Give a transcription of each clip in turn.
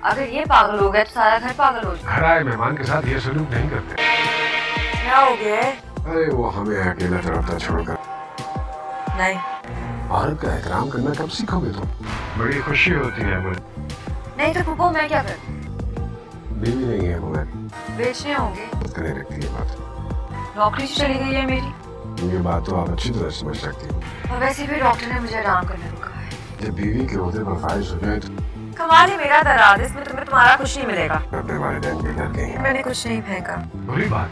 अगर ये पागल हो गया तो सारा घर पागल हो जाए। घर आए मेहमान के साथ ये सलूक नहीं करते। क्या हो गया है? अरे वो हमें अकेला तरफता छोड़कर। नहीं। औरत का एहतराम करना कब सीखोगे तुम? बड़ी खुशी होती है मुझे। नहीं तो पुप्पो मैं क्या करूं? बीवी नहीं है वो, मैं बेचने होंगे। करने रखती है बात। नौकरी से चली गई है मेरी। ये बात तो आप अच्छी तरह समझ सकती हो। और वैसे भी डॉक्टर ने मुझे आराम करने को कहा है। जब बीवी के होते पर फारिश हो जाए तो कमाल है मेरा दराज, इसमें तुम्हें तुम्हारा कुछ नहीं मिलेगा। अपने वालिदैन के घर गई। मैंने कुछ नहीं फेंका। बुरी बात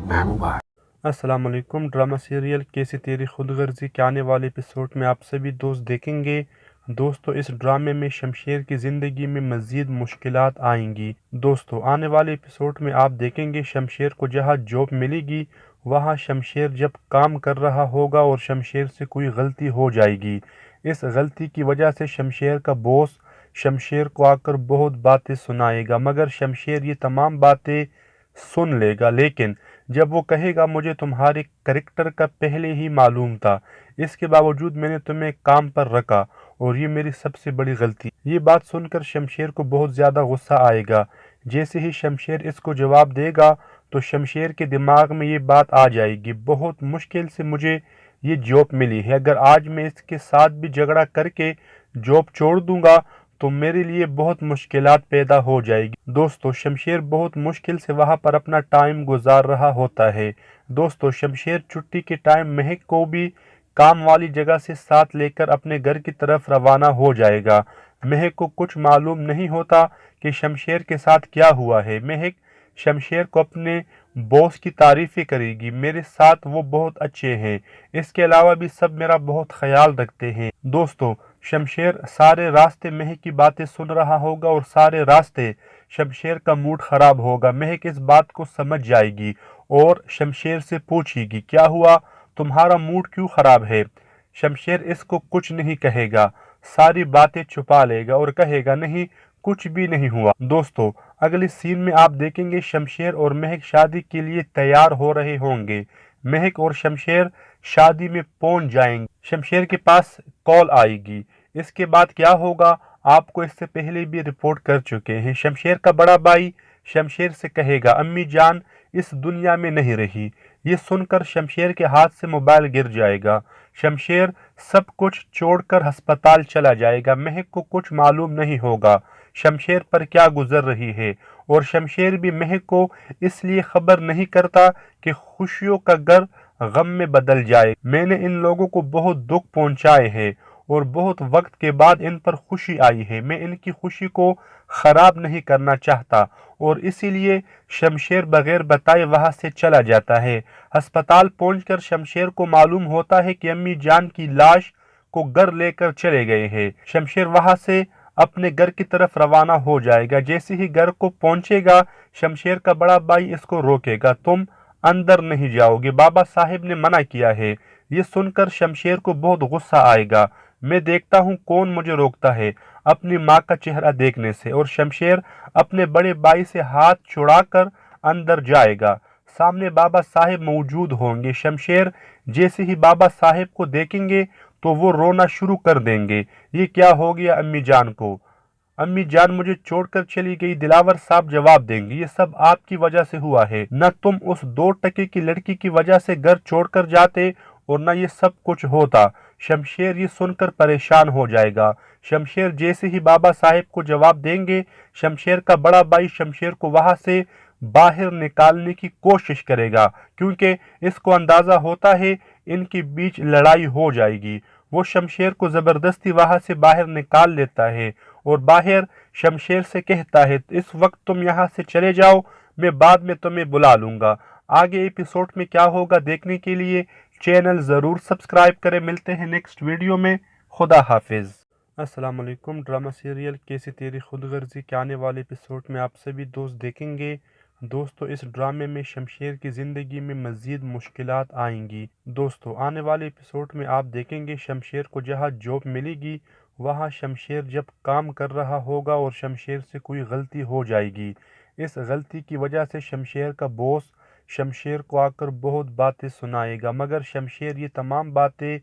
महबूबा। अस्सलाम वालेकुम। ड्रामा सीरियल कैसी तेरी खुदगर्जी के आने वाले एपिसोड में आप सभी दोस्त देखेंगे। दोस्तों, इस ड्रामे में शमशेर की ज़िंदगी में मज़ीद मुश्किलात आएंगी। दोस्तों, आने वाले एपिसोड में आप देखेंगे शमशेर को जहां जॉब मिलेगी वहां शमशेर जब काम कर रहा होगा और शमशेर से कोई गलती हो जाएगी। इस गलती की वजह से शमशेर का बॉस शमशेर को आकर बहुत बातें सुनाएगा, मगर शमशेर ये तमाम बातें सुन लेगा। लेकिन जब वो कहेगा मुझे तुम्हारे करेक्टर का पहले ही मालूम था, इसके बावजूद मैंने तुम्हें काम पर रखा और ये मेरी सबसे बड़ी गलती। ये बात सुनकर शमशेर को बहुत ज़्यादा गुस्सा आएगा। जैसे ही शमशेर इसको जवाब देगा तो शमशेर के दिमाग में ये बात आ जाएगी, बहुत मुश्किल से मुझे ये जॉब मिली है, अगर आज मैं इसके साथ भी झगड़ा करके जॉब छोड़ दूंगा तो मेरे लिए बहुत मुश्किलात पैदा हो जाएगी। दोस्तों, शमशेर बहुत मुश्किल से वहाँ पर अपना टाइम गुजार रहा होता है। दोस्तों, शमशेर छुट्टी के टाइम महक को भी काम वाली जगह से साथ लेकर अपने घर की तरफ रवाना हो जाएगा। महक को कुछ मालूम नहीं होता कि शमशेर के साथ क्या हुआ है। महक शमशेर को अपने बॉस की तारीफें करेगी, मेरे साथ वो बहुत अच्छे हैं, इसके अलावा भी सब मेरा बहुत ख्याल रखते हैं। दोस्तों, शमशेर सारे रास्ते महक की बातें सुन रहा होगा और सारे रास्ते शमशेर का मूड खराब होगा। महक इस बात को समझ जाएगी और शमशेर से पूछेगी क्या हुआ, तुम्हारा मूड क्यों खराब है। शमशेर इसको कुछ नहीं कहेगा, सारी बातें छुपा लेगा और कहेगा नहीं, कुछ भी नहीं हुआ। दोस्तों, अगले सीन में आप देखेंगे शमशेर और महक शादी के लिए तैयार हो रहे होंगे। महक और शमशेर शादी में पहुंच जाएंगे। शमशेर के पास कॉल आएगी। इसके बाद क्या होगा आपको इससे पहले भी रिपोर्ट कर चुके हैं। शमशेर का बड़ा भाई शमशेर से कहेगा अम्मी जान इस दुनिया में नहीं रही। ये सुनकर शमशेर के हाथ से मोबाइल गिर जाएगा। शमशेर सब कुछ छोड़कर अस्पताल चला जाएगा। महक को कुछ मालूम नहीं होगा शमशेर पर क्या गुजर रही है और शमशेर भी महक को इसलिए खबर नहीं करता कि खुशियों का घर गम में बदल जाए। मैंने इन लोगों को बहुत दुख पहुंचाए हैं और बहुत वक्त के बाद इन पर खुशी आई है, मैं इनकी खुशी को खराब नहीं करना चाहता और इसीलिए शमशेर बगैर बताए वहां से चला जाता है। अस्पताल पहुंचकर शमशेर को मालूम होता है कि अम्मी जान की लाश को घर लेकर चले गए हैं। शमशेर वहां से अपने घर की तरफ रवाना हो जाएगा। जैसे ही घर को पहुंचेगा शमशेर का बड़ा भाई इसको रोकेगा, तुम अंदर नहीं जाओगे, बाबा साहिब ने मना किया है। ये सुनकर शमशेर को बहुत गुस्सा आएगा, मैं देखता हूँ कौन मुझे रोकता है अपनी माँ का चेहरा देखने से। और शमशेर अपने बड़े भाई से हाथ छुड़ाकर अंदर जाएगा। सामने बाबा साहिब मौजूद होंगे। शमशेर जैसे ही बाबा साहिब को देखेंगे तो वो रोना शुरू कर देंगे, ये क्या हो गया अम्मी जान को, अम्मी जान मुझे छोड़कर चली गई। दिलावर साहब जवाब देंगे ये सब आपकी वजह से हुआ है, न तुम उस 2 टके की लड़की की वजह से घर छोड़कर जाते और न ये सब कुछ होता। शमशेर ये सुनकर परेशान हो जाएगा। शमशेर जैसे ही बाबा साहिब को जवाब देंगे शमशेर का बड़ा भाई शमशेर को वहां से बाहर निकालने की कोशिश करेगा, क्योंकि इसको अंदाजा होता है इनके बीच लड़ाई हो जाएगी। वो शमशेर को जबरदस्ती वहां से बाहर निकाल लेता है और बाहर शमशेर से कहता है इस वक्त तुम यहाँ से चले जाओ, मैं बाद में तुम्हें बुला लूंगा। आगे एपिसोड में क्या होगा देखने के लिए चैनल ज़रूर सब्सक्राइब करें। मिलते हैं नेक्स्ट वीडियो में। खुदा हाफिज़। अस्सलाम वालेकुम। ड्रामा सीरियल कैसी तेरी खुदगर्जी के आने वाले एपिसोड में आप सभी दोस्त देखेंगे। दोस्तों, इस ड्रामे में शमशेर की ज़िंदगी में मज़ीद मुश्किलात आएंगी। दोस्तों, आने वाले एपिसोड में आप देखेंगे शमशेर को जहां जॉब मिलेगी वहां शमशेर जब काम कर रहा होगा और शमशेर से कोई गलती हो जाएगी। इस गलती की वजह से शमशेर का बॉस शमशेर को आकर बहुत बातें सुनाएगा, मगर शमशेर ये तमाम बातें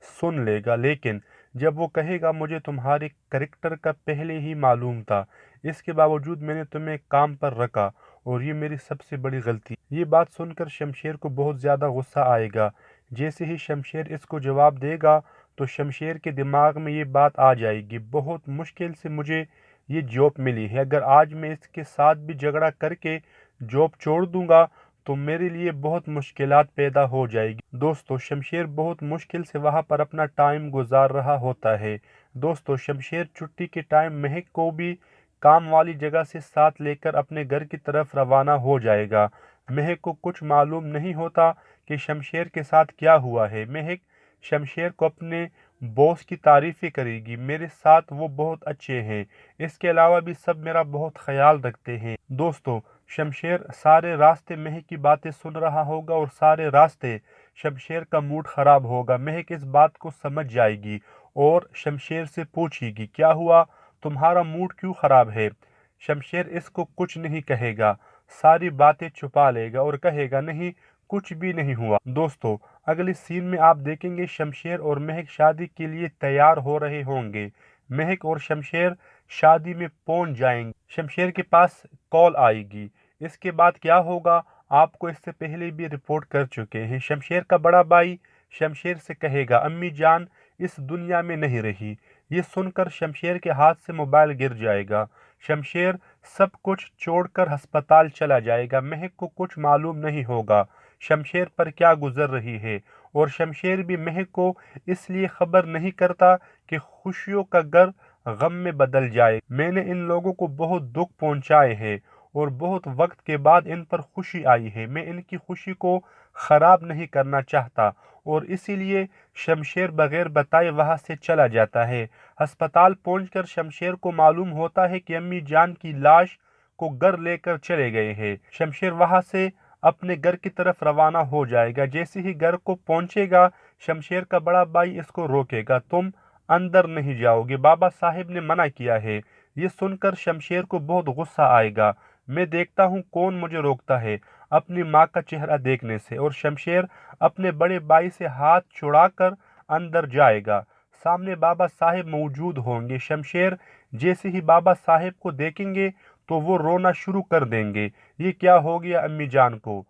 सुन लेगा। लेकिन जब वो कहेगा मुझे तुम्हारे करेक्टर का पहले ही मालूम था, اس کے باوجود میں نے تمہیں کام پر رکھا اور یہ میری سب سے بڑی غلطی۔ یہ بات سن کر شمشیر کو بہت زیادہ غصہ آئے گا۔ جیسے ہی شمشیر اس کو جواب دے گا تو شمشیر کے دماغ میں یہ بات آ جائے گی، بہت مشکل سے مجھے یہ جاب ملی ہے، اگر آج میں اس کے ساتھ بھی جھگڑا کر کے جاب چھوڑ دوں گا تو میرے لیے بہت مشکلات پیدا ہو جائے گی۔ دوستو شمشیر بہت مشکل سے وہاں پر اپنا ٹائم گزار رہا ہوتا ہے۔ دوستو شمشیر چھٹی کے ٹائم مہک کو بھی کام والی جگہ سے ساتھ لے کر اپنے گھر کی طرف روانہ ہو جائے گا۔ مہک کو کچھ معلوم نہیں ہوتا کہ شمشیر کے ساتھ کیا ہوا ہے۔ مہک شمشیر کو اپنے باس کی تعریفیں کرے گی، میرے ساتھ وہ بہت اچھے ہیں، اس کے علاوہ بھی سب میرا بہت خیال رکھتے ہیں۔ دوستو شمشیر سارے راستے مہک کی باتیں سن رہا ہوگا اور سارے راستے شمشیر کا موڈ خراب ہوگا۔ مہک اس بات کو سمجھ جائے گی اور شمشیر سے پوچھے گی، کیا ہوا، تمہارا موڈ کیوں خراب ہے؟ شمشیر اس کو کچھ نہیں کہے گا، ساری باتیں چھپا لے گا اور کہے گا نہیں، کچھ بھی نہیں ہوا۔ دوستو اگلے سین میں آپ دیکھیں گے شمشیر اور مہک شادی کے لیے تیار ہو رہے ہوں گے۔ مہک اور شمشیر شادی میں پہنچ جائیں گے۔ شمشیر کے پاس کال آئے گی۔ اس کے بعد کیا ہوگا آپ کو اس سے پہلے بھی رپورٹ کر چکے ہیں۔ شمشیر کا بڑا بھائی شمشیر سے کہے گا، امی جان اس دنیا میں نہیں رہی۔ یہ سن کر شمشیر کے ہاتھ سے موبائل گر جائے گا۔ شمشیر سب کچھ چھوڑ کر ہسپتال چلا جائے گا۔ مہک کو کچھ معلوم نہیں ہوگا شمشیر پر کیا گزر رہی ہے، اور شمشیر بھی مہک کو اس لیے خبر نہیں کرتا کہ خوشیوں کا گھر غم میں بدل جائے۔ میں نے ان لوگوں کو بہت دکھ پہنچائے ہے اور بہت وقت کے بعد ان پر خوشی آئی ہے، میں ان کی خوشی کو خراب نہیں کرنا چاہتا، اور اسی لیے شمشیر بغیر بتائے وہاں سے چلا جاتا ہے۔ ہسپتال پہنچ کر شمشیر کو معلوم ہوتا ہے کہ امی جان کی لاش کو گھر لے کر چلے گئے ہیں۔ شمشیر وہاں سے اپنے گھر کی طرف روانہ ہو جائے گا۔ جیسے ہی گھر کو پہنچے گا شمشیر کا بڑا بھائی اس کو روکے گا، تم اندر نہیں جاؤ گے، بابا صاحب نے منع کیا ہے۔ یہ سن کر شمشیر کو بہت غصہ آئے گا، میں دیکھتا ہوں کون مجھے روکتا ہے اپنی ماں کا چہرہ دیکھنے سے، اور شمشیر اپنے بڑے بھائی سے ہاتھ چھڑا کر اندر جائے گا۔ سامنے بابا صاحب موجود ہوں گے۔ شمشیر جیسے ہی بابا صاحب کو دیکھیں گے تو وہ رونا شروع کر دیں گے، یہ کیا ہو گیا امی جان کو،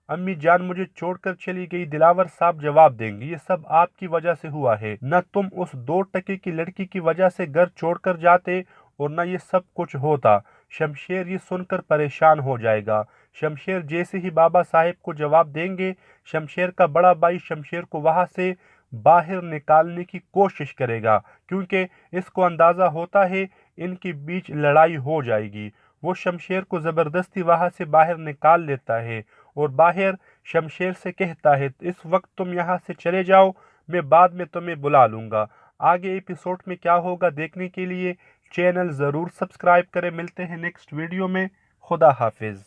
امی جان مجھے چھوڑ کر چلی گئی۔ دلاور صاحب جواب دیں گے، یہ سب آپ کی وجہ سے ہوا ہے، نہ تم اس 2 ٹکے کی لڑکی کی وجہ سے گھر چھوڑ کر جاتے اور نہ یہ سب کچھ ہوتا۔ شمشیر یہ سن کر پریشان ہو جائے گا۔ شمشیر جیسے ہی بابا صاحب کو جواب دیں گے شمشیر کا بڑا بھائی شمشیر کو وہاں سے باہر نکالنے کی کوشش کرے گا، کیونکہ اس کو اندازہ ہوتا ہے ان کے بیچ لڑائی ہو جائے گی۔ وہ شمشیر کو زبردستی وہاں سے باہر نکال لیتا ہے اور باہر شمشیر سے کہتا ہے، اس وقت تم یہاں سے چلے جاؤ، میں بعد میں تمہیں بلا لوں گا۔ آگے ایپیسوڈ میں کیا ہوگا دیکھنے کے لیے چینل ضرور سبسکرائب کریں۔ ملتے ہیں نیکسٹ ویڈیو میں، خدا حافظ۔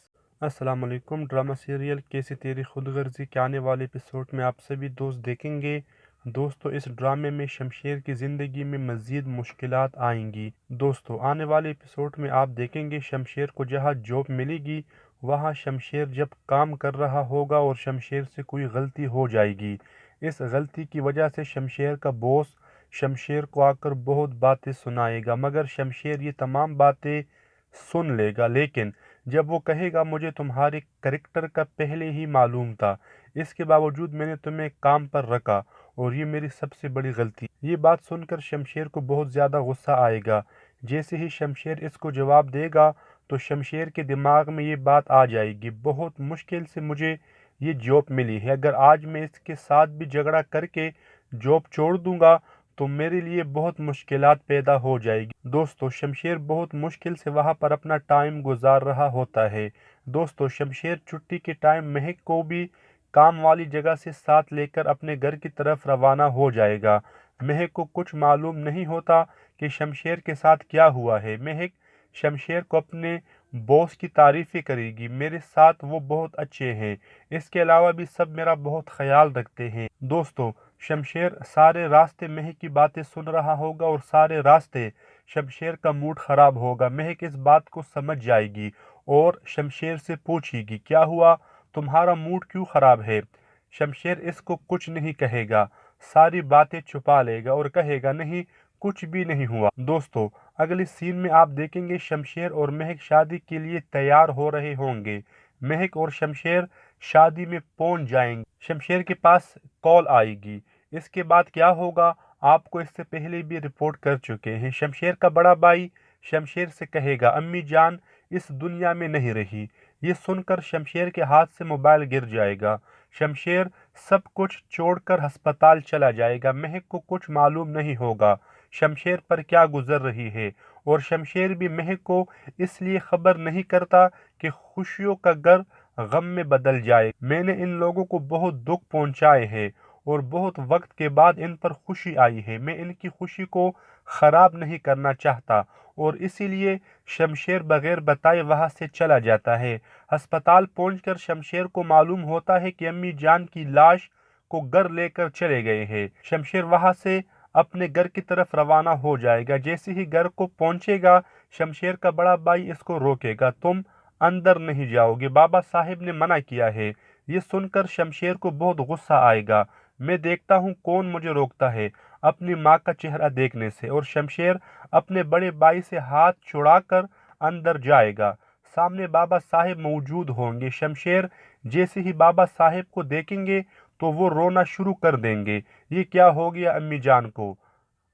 السلام علیکم۔ ڈرامہ سیریل کیسی تیری خود غرضی کے آنے والے ایپیسوڈ میں آپ سبھی دوست دیکھیں گے۔ دوستو اس ڈرامے میں شمشیر کی زندگی میں مزید مشکلات آئیں گی۔ دوستو آنے والے ایپیسوڈ میں آپ دیکھیں گے شمشیر کو جہاں جاب ملے گی وہاں شمشیر جب کام کر رہا ہوگا اور شمشیر سے کوئی غلطی ہو جائے گی۔ اس غلطی کی وجہ سے شمشیر کا باس شمشیر کو آ کر بہت باتیں سنائے گا، مگر شمشیر یہ تمام باتیں سن لے گا، لیکن جب وہ کہے گا مجھے تمہارے کریکٹر کا پہلے ہی معلوم تھا، اس کے باوجود میں نے تمہیں کام پر رکھا اور یہ میری سب سے بڑی غلطی۔ یہ بات سن کر شمشیر کو بہت زیادہ غصہ آئے گا۔ جیسے ہی شمشیر اس کو جواب دے گا تو شمشیر کے دماغ میں یہ بات آ جائے گی، بہت مشکل سے مجھے یہ جاب ملی ہے، اگر آج میں اس کے ساتھ بھی جھگڑا کر کے جاب چھوڑ دوں گا تو میرے لیے بہت مشکلات پیدا ہو جائے گی۔ دوستو شمشیر بہت مشکل سے وہاں پر اپنا ٹائم گزار رہا ہوتا ہے۔ دوستو شمشیر چھٹی کے ٹائم مہک کو بھی کام والی جگہ سے ساتھ لے کر اپنے گھر کی طرف روانہ ہو جائے گا۔ مہک کو کچھ معلوم نہیں ہوتا کہ شمشیر کے ساتھ کیا ہوا ہے۔ مہک شمشیر کو اپنے باس کی تعریفیں کرے گی، میرے ساتھ وہ بہت اچھے ہیں، اس کے علاوہ بھی سب میرا بہت خیال رکھتے ہیں۔ دوستو شمشیر سارے راستے مہک کی باتیں سن رہا ہوگا اور سارے راستے شمشیر کا موڈ خراب ہوگا۔ مہک اس بات کو سمجھ جائے گی اور شمشیر سے پوچھے گی، کیا ہوا، تمہارا موڈ کیوں خراب ہے؟ شمشیر اس کو کچھ نہیں کہے گا، ساری باتیں چھپا لے گا اور کہے گا نہیں، کچھ بھی نہیں ہوا۔ دوستو اگلی سین میں آپ دیکھیں گے شمشیر اور مہک شادی کے لیے تیار ہو رہے ہوں گے۔ مہک اور شمشیر شادی میں پہنچ جائیں گے۔ شمشیر کے پاس کال آئے گی۔ اس کے بعد کیا ہوگا آپ کو اس سے پہلے بھی رپورٹ کر چکے ہیں۔ شمشیر کا بڑا بھائی شمشیر سے کہے گا امی جان اس دنیا میں نہیں رہی۔ یہ سن کر شمشیر کے ہاتھ سے موبائل گر جائے گا۔ شمشیر سب کچھ چھوڑ کر ہسپتال چلا جائے گا۔ مہک کو کچھ معلوم نہیں ہوگا شمشیر پر کیا گزر رہی ہے، اور شمشیر بھی مہک کو اس لیے خبر نہیں کرتا کہ خوشیوں کا گھر غم میں بدل جائے۔ میں نے ان لوگوں کو بہت دکھ پہنچائے ہے اور بہت وقت کے بعد ان پر خوشی آئی ہے۔ میں ان کی خوشی کو خراب نہیں کرنا چاہتا، اور اسی لیے شمشیر بغیر بتائے وہاں سے چلا جاتا ہے۔ ہسپتال پہنچ کر شمشیر کو معلوم ہوتا ہے کہ امی جان کی لاش کو گھر لے کر چلے گئے ہیں۔ شمشیر وہاں سے اپنے گھر کی طرف روانہ ہو جائے گا۔ جیسے ہی گھر کو پہنچے گا شمشیر کا بڑا بھائی اس کو روکے گا، تم اندر نہیں جاؤ گے، بابا صاحب نے منع کیا ہے۔ یہ سن کر شمشیر کو بہت غصہ آئے گا۔ میں دیکھتا ہوں کون مجھے روکتا ہے اپنی ماں کا چہرہ دیکھنے سے، اور شمشیر اپنے بڑے بھائی سے ہاتھ چھڑا کر اندر جائے گا۔ سامنے بابا صاحب موجود ہوں گے۔ شمشیر جیسے ہی بابا صاحب کو دیکھیں گے تو وہ رونا شروع کر دیں گے۔ یہ کیا ہو گیا امی جان کو؟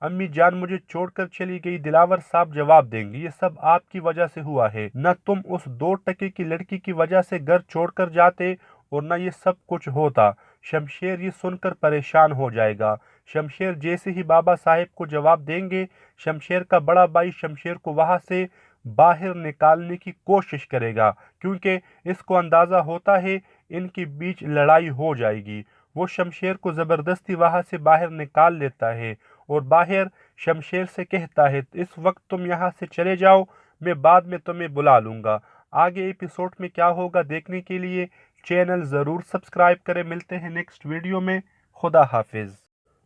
امی جان مجھے چھوڑ کر چلی گئی۔ دلاور صاحب جواب دیں گے یہ سب آپ کی وجہ سے ہوا ہے، نہ تم اس 2 ٹکے کی لڑکی کی وجہ سے گھر چھوڑ کر جاتے اور نہ یہ سب کچھ ہوتا۔ شمشیر یہ سن کر پریشان ہو جائے گا۔ شمشیر جیسے ہی بابا صاحب کو جواب دیں گے شمشیر کا بڑا بھائی شمشیر کو وہاں سے باہر نکالنے کی کوشش کرے گا، کیونکہ اس کو اندازہ ہوتا ہے ان کے بیچ لڑائی ہو جائے گی۔ وہ شمشیر کو زبردستی وہاں سے باہر نکال لیتا ہے اور باہر شمشیر سے کہتا ہے اس وقت تم یہاں سے چلے جاؤ، میں بعد میں تمہیں بلا لوں گا۔ آگے ایپیسوڈ میں کیا ہوگا دیکھنے کے لیے چینل ضرور سبسکرائب کریں۔ ملتے ہیں نیکسٹ ویڈیو میں۔ خدا حافظ۔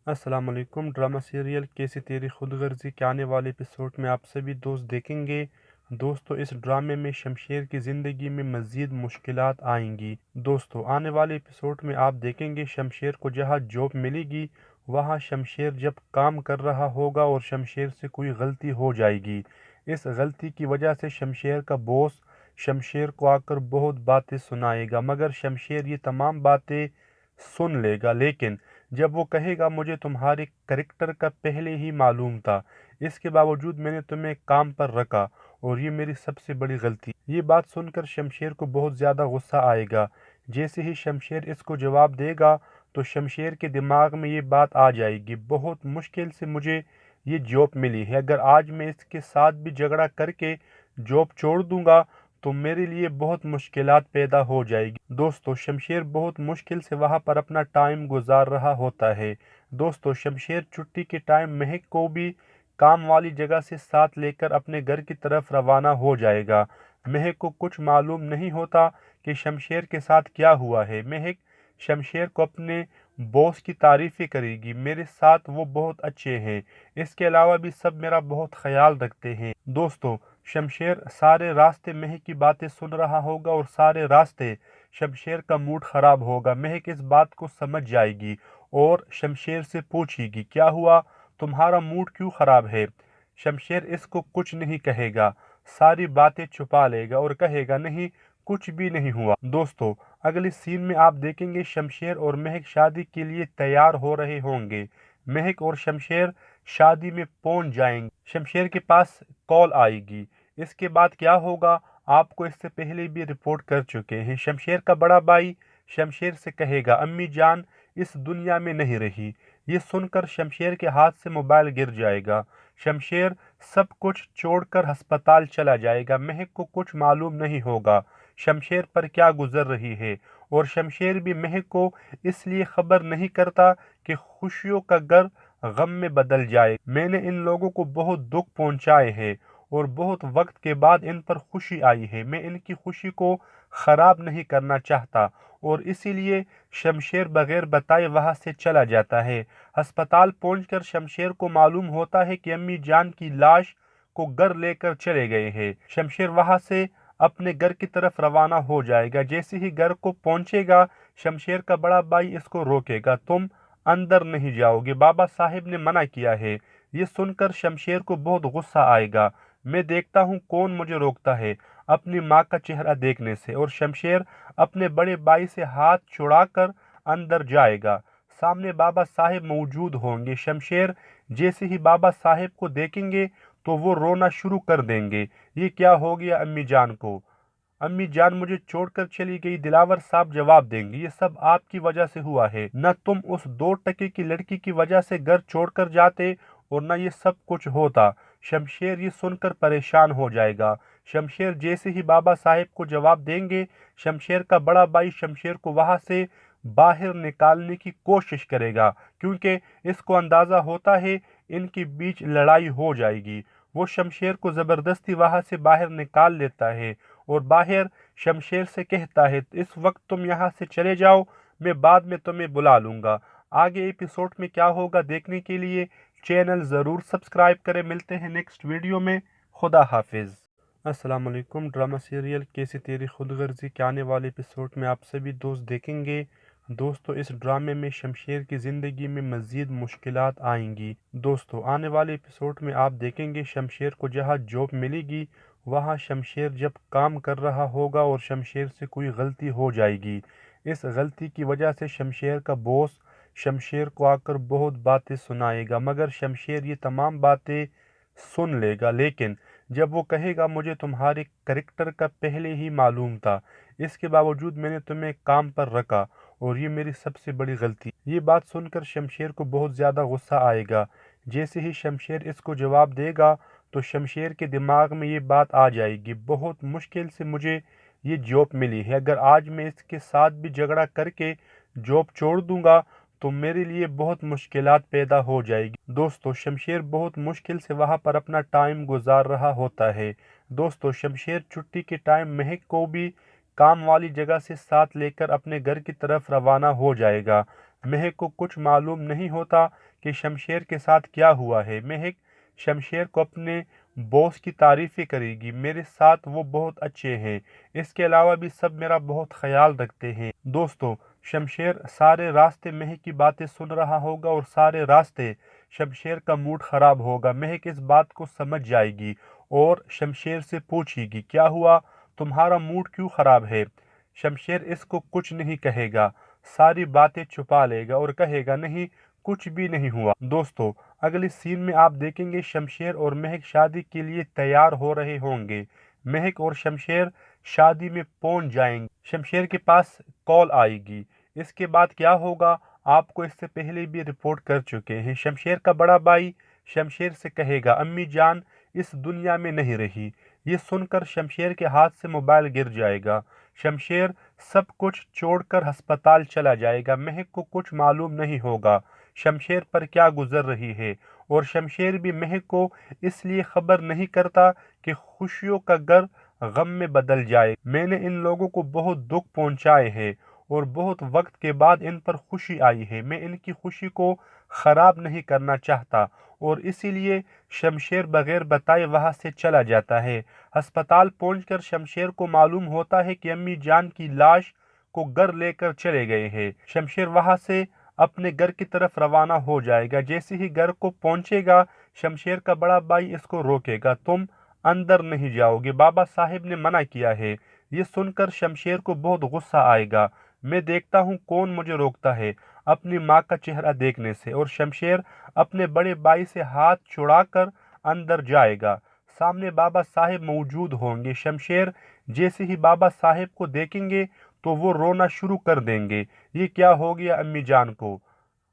السلام علیکم۔ ڈرامہ سیریل کیسی تیری خود غرضی کے آنے والے ایپیسوڈ میں آپ سبھی دوست دیکھیں گے۔ دوستو اس ڈرامے میں شمشیر کی زندگی میں مزید مشکلات آئیں گی۔ دوستو آنے والے ایپیسوڈ میں آپ دیکھیں گے شمشیر کو جہاں جاب ملے گی وہاں شمشیر جب کام کر رہا ہوگا اور شمشیر سے کوئی غلطی ہو جائے گی۔ اس غلطی کی وجہ سے شمشیر کا باس شمشیر کو آ کر بہت باتیں سنائے گا، مگر شمشیر یہ تمام باتیں سن لے گا، لیکن جب وہ کہے گا مجھے تمہارے کریکٹر کا پہلے ہی معلوم تھا، اس کے باوجود میں نے تمہیں کام پر رکھا اور یہ میری سب سے بڑی غلطی۔ یہ بات سن کر شمشیر کو بہت زیادہ غصہ آئے گا۔ جیسے ہی شمشیر اس کو جواب دے گا تو شمشیر کے دماغ میں یہ بات آ جائے گی بہت مشکل سے مجھے یہ جاب ملی ہے، اگر آج میں اس کے ساتھ بھی جھگڑا کر کے جاب چھوڑ دوں گا تو میرے لیے بہت مشکلات پیدا ہو جائے گی۔ دوستو شمشیر بہت مشکل سے وہاں پر اپنا ٹائم گزار رہا ہوتا ہے۔ دوستو شمشیر چھٹی کے ٹائم مہک کو بھی کام والی جگہ سے ساتھ لے کر اپنے گھر کی طرف روانہ ہو جائے گا۔ مہک کو کچھ معلوم نہیں ہوتا کہ شمشیر کے ساتھ کیا ہوا ہے۔ مہک شمشیر کو اپنے باس کی تعریفیں کرے گی، میرے ساتھ وہ بہت اچھے ہیں، اس کے علاوہ بھی سب میرا بہت خیال رکھتے ہیں۔ دوستو شمشیر سارے راستے مہک کی باتیں سن رہا ہوگا اور سارے راستے شمشیر کا موڈ خراب ہوگا۔ مہک اس بات کو سمجھ جائے گی اور شمشیر سے پوچھے گی کیا ہوا، تمہارا موڈ کیوں خراب ہے؟ شمشیر اس کو کچھ نہیں کہے گا، ساری باتیں چھپا لے گا اور کہے گا نہیں کچھ بھی نہیں ہوا۔ دوستو اگلی سین میں آپ دیکھیں گے شمشیر اور مہک شادی کے لیے تیار ہو رہے ہوں گے۔ مہک اور شمشیر شادی میں پہنچ جائیں گے۔ شمشیر کے پاس کال آئے گی۔ اس کے بعد کیا ہوگا آپ کو اس سے پہلے بھی رپورٹ کر چکے ہیں۔ شمشیر کا بڑا بھائی شمشیر سے کہے گا امی جان اس دنیا میں نہیں رہی۔ یہ سن کر شمشیر کے ہاتھ سے موبائل گر جائے گا۔ شمشیر سب کچھ چھوڑ کر ہسپتال چلا جائے گا۔ مہک کو کچھ معلوم نہیں ہوگا شمشیر پر کیا گزر رہی ہے، اور شمشیر بھی مہک کو اس لیے خبر نہیں کرتا کہ خوشیوں کا گھر غم میں بدل جائے۔ میں نے ان لوگوں کو بہت دکھ پہنچائے ہے اور بہت وقت کے بعد ان پر خوشی آئی ہے۔ میں ان کی خوشی کو خراب نہیں کرنا چاہتا، اور اسی لیے شمشیر بغیر بتائے وہاں سے چلا جاتا ہے۔ ہسپتال پہنچ کر شمشیر کو معلوم ہوتا ہے کہ امی جان کی لاش کو گھر لے کر چلے گئے ہیں۔ شمشیر وہاں سے اپنے گھر کی طرف روانہ ہو جائے گا۔ جیسے ہی گھر کو پہنچے گا شمشیر کا بڑا بھائی اس کو روکے گا، تم اندر نہیں جاؤ گے، بابا صاحب نے منع کیا ہے۔ ये सुनकर शमशेर को बहुत गुस्सा आएगा। मैं देखता हूँ कौन मुझे रोकता है अपनी माँ का चेहरा देखने से। और शमशेर अपने बड़े भाई से हाथ छुड़ाकर अंदर जाएगा। सामने बाबा साहेब मौजूद होंगे। शमशेर जैसे ही बाबा साहेब को देखेंगे तो वो रोना शुरू कर देंगे। ये क्या हो गया अम्मी जान को? अम्मी जान मुझे छोड़कर चली गई। दिलावर साहब जवाब देंगे, ये सब आपकी वजह से हुआ है। न तुम उस 2 टके की लड़की की वजह से घर छोड़कर जाते और न ये सब कुछ होता। शमशेर ये सुनकर परेशान हो जाएगा। शमशेर जैसे ही बाबा साहेब को जवाब देंगे, शमशेर का बड़ा भाई शमशेर को वहां से बाहर निकालने की कोशिश करेगा, क्योंकि इसको अंदाजा होता है इनके बीच लड़ाई हो जाएगी। वो शमशेर को जबरदस्ती वहां से बाहर निकाल लेता है और बाहर शमशेर से कहता है, इस वक्त तुम यहाँ से चले जाओ, मैं बाद में तुम्हें बुला लूंगा। आगे एपिसोड में क्या होगा देखने के लिए चैनल ज़रूर सब्सक्राइब करें। मिलते हैं नेक्स्ट वीडियो में। खुदा हाफिज़। अस्सलाम वालेकुम। ड्रामा सीरियल कैसी तेरी खुदगर्जी के आने वाले एपिसोड में आप सभी दोस्त देखेंगे। दोस्तों इस ड्रामे में शमशेर की ज़िंदगी में मज़ीद मुश्किलात आएंगी। दोस्तों आने वाले एपिसोड में आप देखेंगे शमशेर को जहां जॉब मिलेगी वहां शमशेर जब काम कर रहा होगा और शमशेर से कोई गलती हो जाएगी। इस गलती की वजह से शमशेर का बॉस शमशेर को आकर बहुत बातें सुनाएगा, मगर शमशेर ये तमाम बातें सुन लेगा। लेकिन जब वो कहेगा मुझे तुम्हारे करेक्टर का पहले ही मालूम था, इसके बावजूद मैंने तुम्हें काम पर रखा और ये मेरी सबसे बड़ी गलती। ये बात सुनकर शमशेर को बहुत ज़्यादा गुस्सा आएगा। जैसे ही शमशेर इसको जवाब देगा तो शमशेर के दिमाग में ये बात आ जाएगी, बहुत मुश्किल से मुझे ये जॉब मिली है, अगर आज मैं इसके साथ भी झगड़ा करके जॉब छोड़ दूंगा तो मेरे लिए बहुत मुश्किलात पैदा हो जाएगी। दोस्तों शमशेर बहुत मुश्किल से वहाँ पर अपना टाइम गुजार रहा होता है। दोस्तों शमशेर छुट्टी के टाइम महक को भी काम वाली जगह से साथ लेकर अपने घर की तरफ रवाना हो जाएगा। महक को कुछ मालूम नहीं होता कि शमशेर के साथ क्या हुआ है। महक शमशेर को अपने बॉस की तारीफ़ें करेगी, मेरे साथ वो बहुत अच्छे हैं, इसके अलावा भी सब मेरा बहुत ख्याल रखते हैं। दोस्तों शमशेर सारे रास्ते महक की बातें सुन रहा होगा और सारे रास्ते शमशेर का मूड ख़राब होगा। महक इस बात को समझ जाएगी और शमशेर से पूछेगी, क्या हुआ, तुम्हारा मूड क्यों ख़राब है? शमशेर इसको कुछ नहीं कहेगा, सारी बातें छुपा लेगा और कहेगा नहीं, कुछ भी नहीं हुआ। दोस्तों अगले सीन में आप देखेंगे शमशेर और महक शादी के लिए तैयार हो रहे होंगे। महक और शमशेर शादी में पहुंच जाएंगे। शमशेर के पास कॉल आएगी। इसके बाद क्या होगा आपको इससे पहले भी रिपोर्ट कर चुके हैं। शमशेर का बड़ा भाई शमशेर से कहेगा, अम्मी जान इस दुनिया में नहीं रही। ये सुनकर शमशेर के हाथ से मोबाइल गिर जाएगा। शमशेर सब कुछ छोड़कर अस्पताल चला जाएगा। महक को कुछ मालूम नहीं होगा शमशेर पर क्या गुजर रही है और शमशेर भी महक को इसलिए खबर नहीं करता कि खुशियों का घर गम में बदल जाए। मैंने इन लोगों को बहुत दुख पहुंचाए हैं और बहुत वक्त के बाद इन पर खुशी आई है। मैं इनकी खुशी को ख़राब नहीं करना चाहता और इसीलिए शमशेर बगैर बताए वहां से चला जाता है। अस्पताल पहुंचकर शमशेर को मालूम होता है कि अम्मी जान की लाश को घर लेकर चले गए हैं। शमशेर वहां से अपने घर की तरफ रवाना हो जाएगा। जैसे ही घर को पहुंचेगा शमशेर का बड़ा भाई इसको रोकेगा, तुम अंदर नहीं जाओगे, बाबा साहेब ने मना किया है। ये सुनकर शमशेर को बहुत गुस्सा आएगा। मैं देखता हूँ कौन मुझे रोकता है अपनी माँ का चेहरा देखने से। और शमशेर अपने बड़े भाई से हाथ छुड़ाकर अंदर जाएगा। सामने बाबा साहेब मौजूद होंगे। शमशेर जैसे ही बाबा साहेब को देखेंगे तो वो रोना शुरू कर देंगे, ये क्या हो गया अम्मी जान को?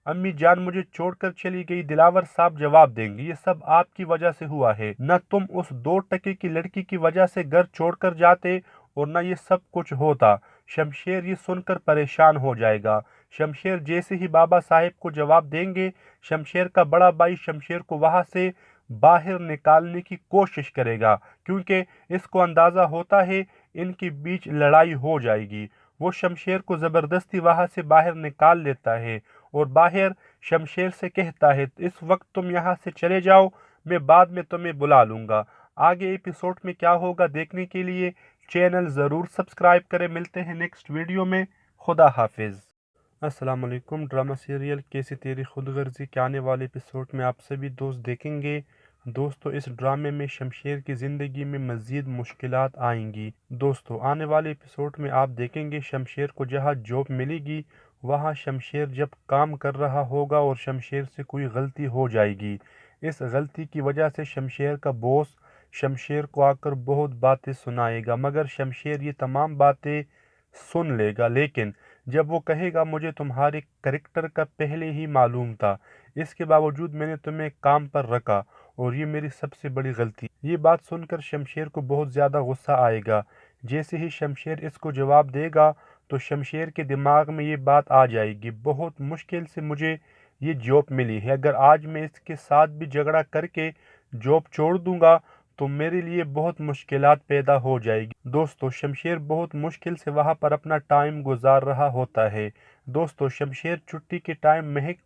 अम्मी जान मुझे छोड़कर चली गई। दिलावर साहब जवाब देंगे, ये सब आपकी वजह से हुआ है। न तुम उस 2 टके की लड़की की वजह से घर छोड़कर जाते और न ये सब कुछ होता। शमशेर ये सुनकर परेशान हो जाएगा। शमशेर जैसे ही बाबा साहेब को जवाब देंगे, शमशेर का बड़ा भाई शमशेर को वहां से बाहर निकालने की कोशिश करेगा, क्योंकि इसको अंदाजा होता है इनके बीच लड़ाई हो जाएगी। वो शमशेर को जबरदस्ती वहां से बाहर निकाल लेता है और बाहर शमशेर से कहता है, इस वक्त तुम यहाँ से चले जाओ, मैं बाद में तुम्हें बुला लूंगा। आगे एपिसोड में क्या होगा देखने के लिए चैनल ज़रूर सब्सक्राइब करें। मिलते हैं नेक्स्ट वीडियो में। खुदा हाफिज़। अस्सलाम वालेकुम। ड्रामा सीरियल कैसी तेरी खुदगर्जी के आने वाले एपिसोड में आप सभी दोस्त देखेंगे। दोस्तों, इस ड्रामे में शमशेर की ज़िंदगी में मज़ीद मुश्किलात आएंगी। दोस्तों, आने वाले एपिसोड में आप देखेंगे शमशेर को जहां जॉब मिलेगी वहां शमशेर जब काम कर रहा होगा और शमशेर से कोई गलती हो जाएगी। इस गलती की वजह से शमशेर का बॉस शमशेर को आकर बहुत बातें सुनाएगा, मगर शमशेर ये तमाम बातें सुन लेगा। लेकिन जब वो कहेगा मुझे तुम्हारे करैक्टर का पहले ही मालूम था, इसके बावजूद मैंने तुम्हें काम पर रखा और ये मेरी सबसे बड़ी गलती। ये बात सुनकर शमशेर को बहुत ज़्यादा गुस्सा आएगा। जैसे ही शमशेर इसको जवाब देगा तो शमशेर के दिमाग में ये बात आ जाएगी, बहुत मुश्किल से मुझे ये जॉब मिली है, अगर आज मैं इसके साथ भी झगड़ा करके जॉब छोड़ दूंगा तो मेरे लिए बहुत मुश्किलात पैदा हो जाएगी। दोस्तों, शमशेर बहुत मुश्किल से वहाँ पर अपना टाइम गुजार रहा होता है। दोस्तों, शमशेर छुट्टी के टाइम महक